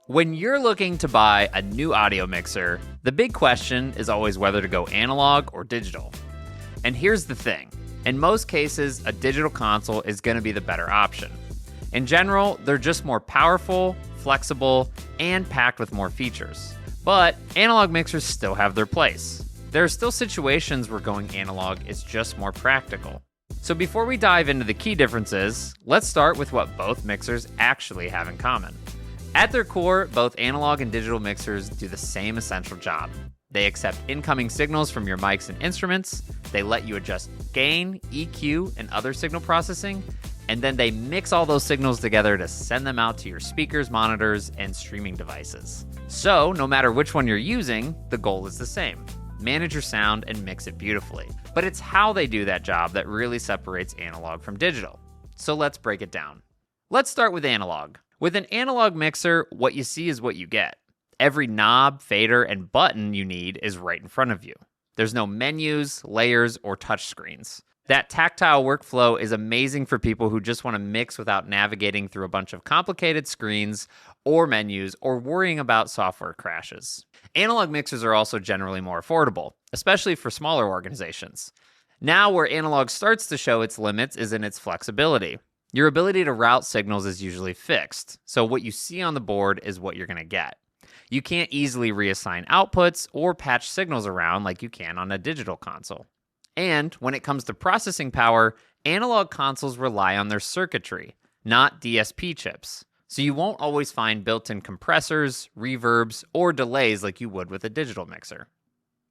When you're looking to buy a new audio mixer, the big question is always whether to go analog or digital. And here's the thing. In most cases, a digital console is going to be the better option. In general, they're just more powerful, flexible, and packed with more features. But analog mixers still have their place. There are still situations where going analog is just more practical. So before we dive into the key differences, let's start with what both mixers actually have in common. At their core, both analog and digital mixers do the same essential job. They accept incoming signals from your mics and instruments, they let you adjust gain, EQ, and other signal processing, and then they mix all those signals together to send them out to your speakers, monitors, and streaming devices. So, no matter which one you're using, the goal is the same. Manage your sound and mix it beautifully. But it's how they do that job that really separates analog from digital. So let's break it down. Let's start with analog. With an analog mixer, what you see is what you get. Every knob, fader, and button you need is right in front of you. There's no menus, layers, or touch screens. That tactile workflow is amazing for people who just want to mix without navigating through a bunch of complicated screens or menus or worrying about software crashes. Analog mixers are also generally more affordable, especially for smaller organizations. Now, where analog starts to show its limits is in its flexibility. Your ability to route signals is usually fixed, so what you see on the board is what you're going to get. You can't easily reassign outputs or patch signals around like you can on a digital console. And when it comes to processing power, analog consoles rely on their circuitry, not DSP chips. So you won't always find built-in compressors, reverbs, or delays like you would with a digital mixer.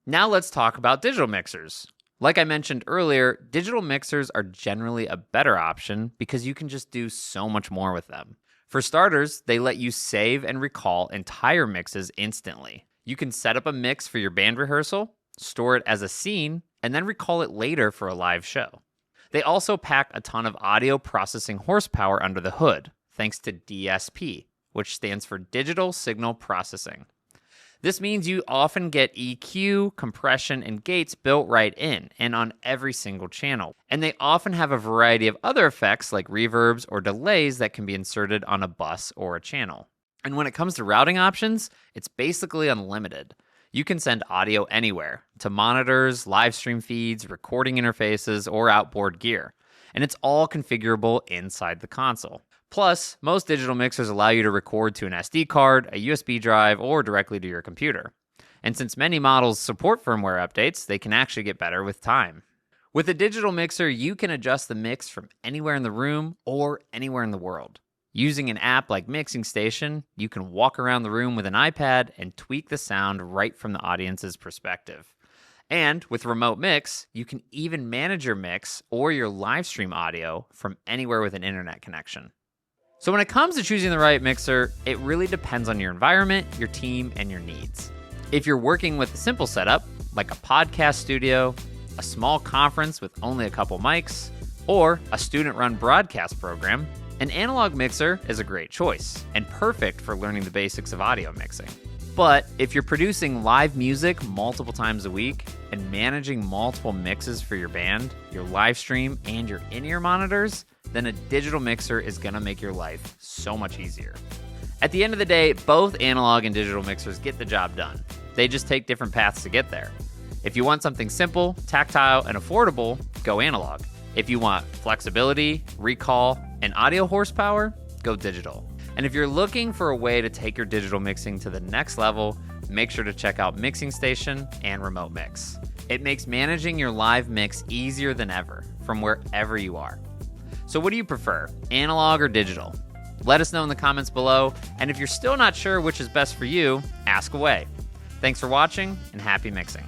Now let's talk about digital mixers. Like I mentioned earlier, digital mixers are generally a better option because you can just do so much more with them. For starters, they let you save and recall entire mixes instantly. You can set up a mix for your band rehearsal, store it as a scene, and then recall it later for a live show. They also pack a ton of audio processing horsepower under the hood, thanks to DSP, which stands for Digital Signal Processing. This means you often get EQ, compression, and gates built right in and on every single channel. And they often have a variety of other effects like reverbs or delays that can be inserted on a bus or a channel. And when it comes to routing options, it's basically unlimited. You can send audio anywhere, to monitors, live stream feeds, recording interfaces, or outboard gear. And it's all configurable inside the console. Plus, most digital mixers allow you to record to an SD card, a USB drive, or directly to your computer. And since many models support firmware updates, they can actually get better with time. With a digital mixer, you can adjust the mix from anywhere in the room or anywhere in the world. Using an app like MixingStation, you can walk around the room with an iPad and tweak the sound right from the audience's perspective. And with Remote Mix, you can even manage your mix or your live stream audio from anywhere with an internet connection. So when it comes to choosing the right mixer, it really depends on your environment, your team, and your needs. If you're working with a simple setup, like a podcast studio, a small conference with only a couple mics, or a student-run broadcast program, an analog mixer is a great choice and perfect for learning the basics of audio mixing. But if you're producing live music multiple times a week and managing multiple mixes for your band, your live stream, and your in-ear monitors, then a digital mixer is going to make your life so much easier. At the end of the day, both analog and digital mixers get the job done. They just take different paths to get there. If you want something simple, tactile, and affordable, go analog. If you want flexibility, recall, and audio horsepower, go digital. And if you're looking for a way to take your digital mixing to the next level, make sure to check out MixingStation and Remote Mix. It makes managing your live mix easier than ever, from wherever you are. So what do you prefer, analog or digital? Let us know in the comments below, and if you're still not sure which is best for you, ask away. Thanks for watching, and happy mixing.